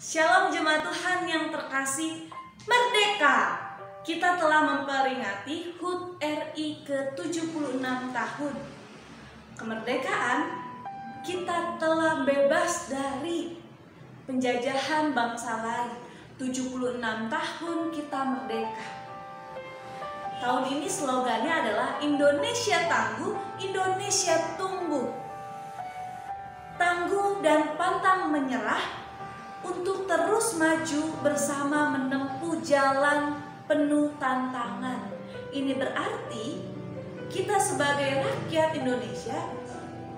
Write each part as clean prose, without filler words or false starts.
Shalom jemaat Tuhan yang terkasih, Merdeka! Kita telah memperingati HUT RI ke-76 tahun. Kemerdekaan, kita telah bebas dari penjajahan bangsa lain. 76 tahun kita merdeka. Tahun ini slogannya adalah Indonesia tangguh, Indonesia tumbuh. Tangguh dan pantang menyerah untuk terus maju bersama menempuh jalan penuh tantangan. Ini berarti kita sebagai rakyat Indonesia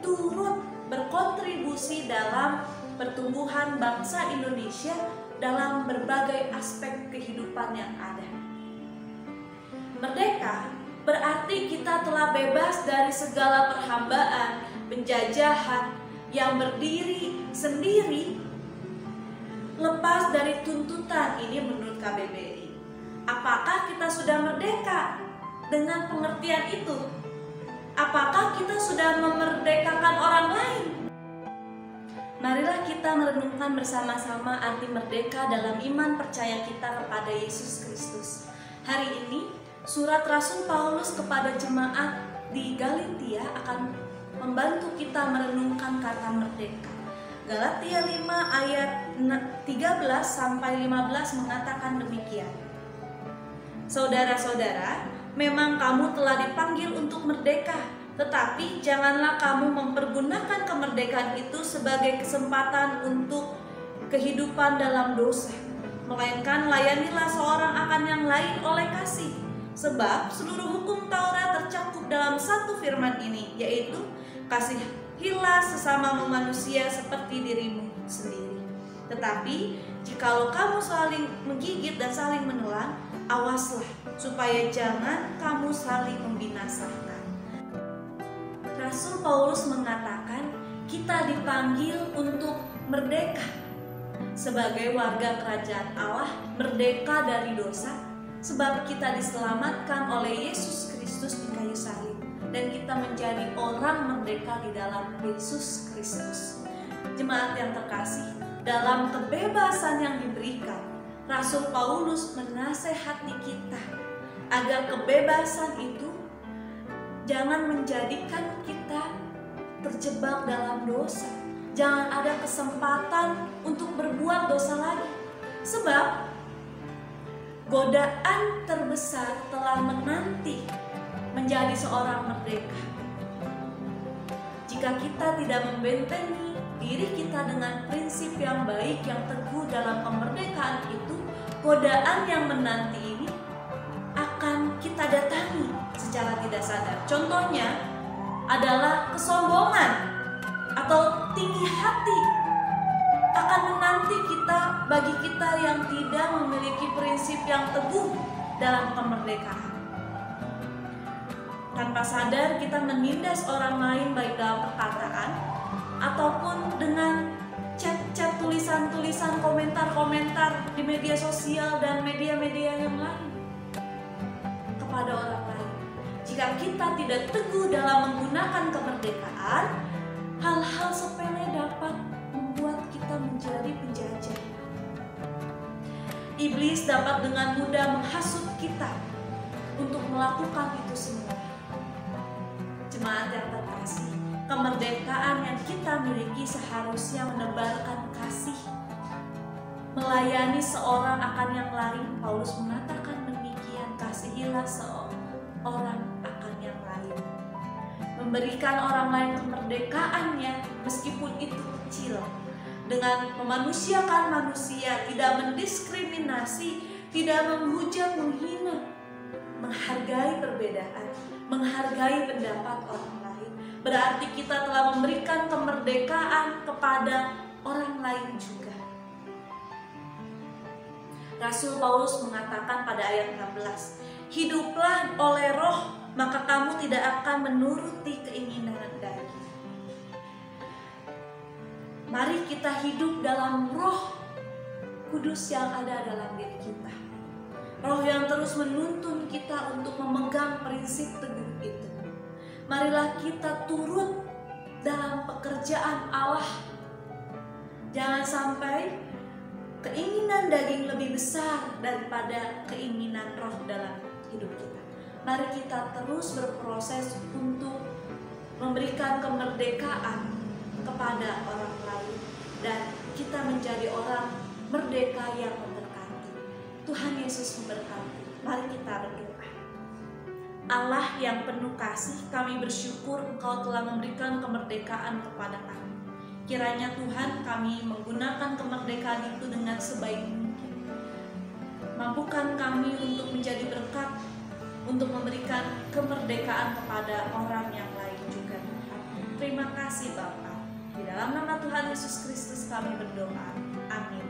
turut berkontribusi dalam pertumbuhan bangsa Indonesia dalam berbagai aspek kehidupan yang ada. Merdeka berarti kita telah bebas dari segala perhambaan, penjajahan yang berdiri sendiri, lepas dari tuntutan ini menurut KBBI. Apakah kita sudah merdeka dengan pengertian itu? Apakah kita sudah memerdekakan orang lain? Marilah kita merenungkan bersama-sama arti merdeka dalam iman percaya kita kepada Yesus Kristus. Hari ini, surat Rasul Paulus kepada jemaat di Galatia akan membantu kita merenungkan kata merdeka. Galatia 5 ayat 13 sampai 15 mengatakan demikian. Saudara-saudara, memang kamu telah dipanggil untuk merdeka, tetapi janganlah kamu mempergunakan kemerdekaan itu sebagai kesempatan untuk kehidupan dalam dosa, melainkan layanilah seorang akan yang lain oleh kasih. Sebab seluruh hukum Taurat tercakup dalam satu firman ini, yaitu kasihilah sesama manusia seperti dirimu sendiri. Tetapi jikalau kamu saling menggigit dan saling menelan, awaslah supaya jangan kamu saling membinasakan. Rasul Paulus mengatakan kita dipanggil untuk merdeka sebagai warga kerajaan Allah, merdeka dari dosa, sebab kita diselamatkan oleh Yesus Kristus di kayu salib, dan kita menjadi orang merdeka di dalam Yesus Kristus. Jemaat yang terkasih, dalam kebebasan yang diberikan, Rasul Paulus menasehati kita agar kebebasan itu jangan menjadikan kita terjebak dalam dosa. Jangan ada kesempatan untuk berbuat dosa lagi. Sebab godaan terbesar telah menanti menjadi seorang merdeka. Jika kita tidak membentengi diri kita dengan prinsip yang baik, yang teguh dalam kemerdekaan itu, godaan yang menanti ini akan kita datangi secara tidak sadar. Contohnya adalah kesombongan atau tinggi hati akan menanti kita bagi kita yang tidak memiliki prinsip yang teguh dalam kemerdekaan. Tanpa sadar kita menindas orang lain baik dalam perkataan ataupun dengan chat-chat, tulisan-tulisan, komentar-komentar di media sosial dan media-media yang lain kepada orang lain. Jika kita tidak teguh dalam menggunakan kemerdekaan, hal-hal sepele dapat membuat kita menjadi penjajah. Iblis dapat dengan mudah menghasut kita untuk melakukan itu semua. Jemaat yang terkasih, kemerdekaan yang kita miliki seharusnya menebarkan kasih, melayani seorang akan yang lain. Paulus mengatakan demikian, kasihilah seorang akan yang lain. Memberikan orang lain kemerdekaannya meskipun itu kecil, dengan memanusiakan manusia, tidak mendiskriminasi, tidak menghujat, menghina, menghargai perbedaan, menghargai pendapat orang lain. Berarti kita telah memberikan kemerdekaan kepada orang lain juga. Rasul Paulus mengatakan pada ayat 16, hiduplah oleh roh, maka kamu tidak akan menuruti keinginan daging. Mari kita hidup dalam roh kudus yang ada dalam diri kita. Roh yang terus menuntun kita untuk memegang prinsip teguh itu. Marilah kita turut dalam pekerjaan Allah. Jangan sampai keinginan daging lebih besar daripada keinginan roh dalam hidup kita. Mari kita terus berproses untuk memberikan kemerdekaan kepada orang lain dan kita menjadi orang merdeka yang memberkati. Tuhan Yesus memberkati. Mari kita berdoa. Allah yang penuh kasih, kami bersyukur Engkau telah memberikan kemerdekaan kepada kami. Kiranya Tuhan, kami menggunakan kemerdekaan itu dengan sebaik mungkin. Mampukan kami untuk menjadi berkat, untuk memberikan kemerdekaan kepada orang yang lain juga. Terima kasih Bapa. Di dalam nama Tuhan Yesus Kristus kami berdoa. Amin.